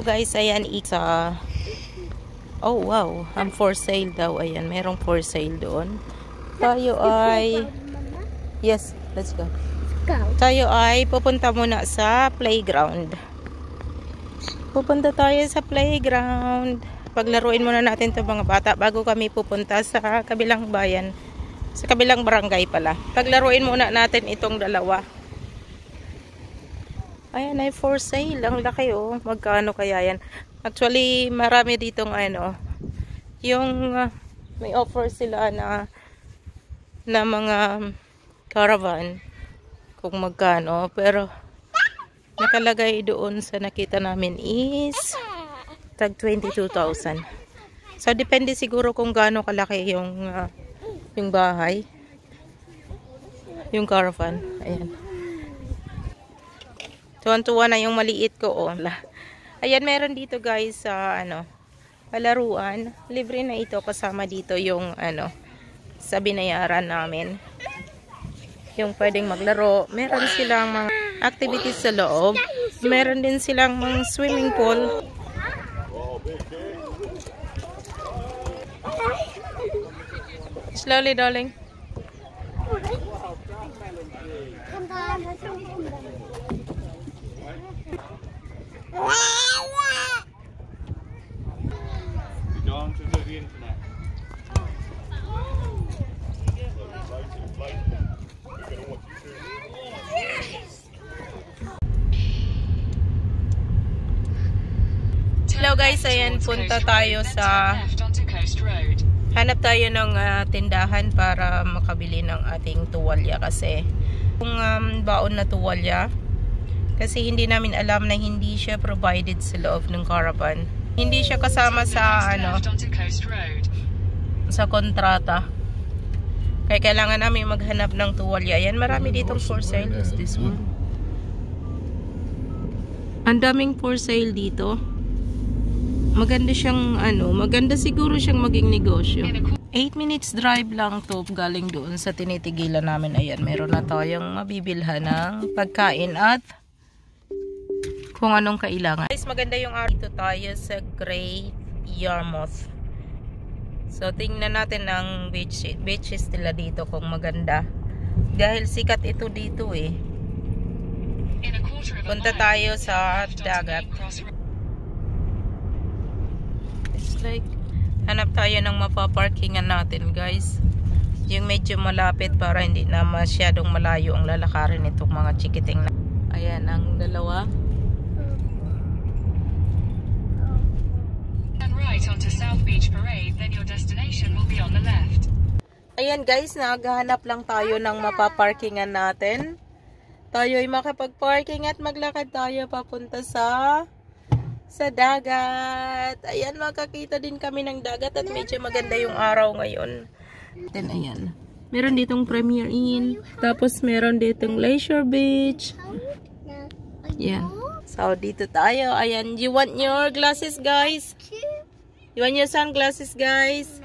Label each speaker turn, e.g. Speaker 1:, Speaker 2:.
Speaker 1: So guys, ayan isa. Oh wow, ang for sale daw. Ayan, merong for sale doon. Tayo ay yes, let's go. Tayo ay pupunta muna sa playground. Pupunta tayo sa playground. Paglaruin muna natin 'tong mga bata bago kami pupunta sa kabilang bayan. Sa kabilang barangay pala. Paglaruin muna natin itong dalawa. Ayan ay for sale. Ang laki oh. Magkano kaya yan? Actually, marami ditong ano. Yung may offer sila na mga caravan. Kung magkano. Pero nakalagay doon sa nakita namin is tag 22,000. So, depende siguro kung gaano kalaki yung bahay. Yung caravan. Ayan. Tuwan-tuwa na yung maliit ko. Oh. Ayan, meron dito guys sa palaruan. Libre na ito. Kasama dito yung sa binayaran namin. Yung pwedeng maglaro. Meron silang mga activities sa loob. Meron din silang mga swimming pool. Slowly, darling.
Speaker 2: Going to the internet.
Speaker 1: Hello guys, ayan punta tayo sa hanap tayo ng tindahan para makabili ng ating tuwalya kasi yung baon na tuwalya kasi hindi namin alam na hindi siya provided sa loob ng caravan. Hindi siya kasama sa sa kontrata. Kaya kailangan namin maghanap ng tuwalya. Ayan, marami ditong for sale. Is this one? Ang daming for sale dito. Maganda siyang maganda siguro siyang maging negosyo. 8 minutes drive lang to galing doon sa tinitigilan namin. Ayan, meron na tayong mabibilhan ng pagkain at kung anong kailangan. Guys, maganda yung araw. Dito tayo sa Great Yarmouth. So, tingnan natin ang beaches nila dito kung maganda. Dahil sikat ito dito eh. Punta tayo sa dagat. It's like, hanap tayo ng mapaparkingan natin guys. Yung medyo malapit para hindi na masyadong malayo ang lalakarin itong mga chikiting. Ayan, ang dalawa.
Speaker 3: Right onto South Beach Parade, then your destination will be on the left.
Speaker 1: Ayan guys, naghahanap lang tayo ng mapaparkingan natin. Tayo ay makapag-parking at maglakad tayo papunta sa dagat. Ayan, makakita din kami ng dagat at medyo maganda yung araw ngayon. Then ayan, meron ditong Premier Inn. Tapos meron ditong Leisure Beach. Ayan. So dito tayo. Ayan, you want your glasses guys? You want your sunglasses guys?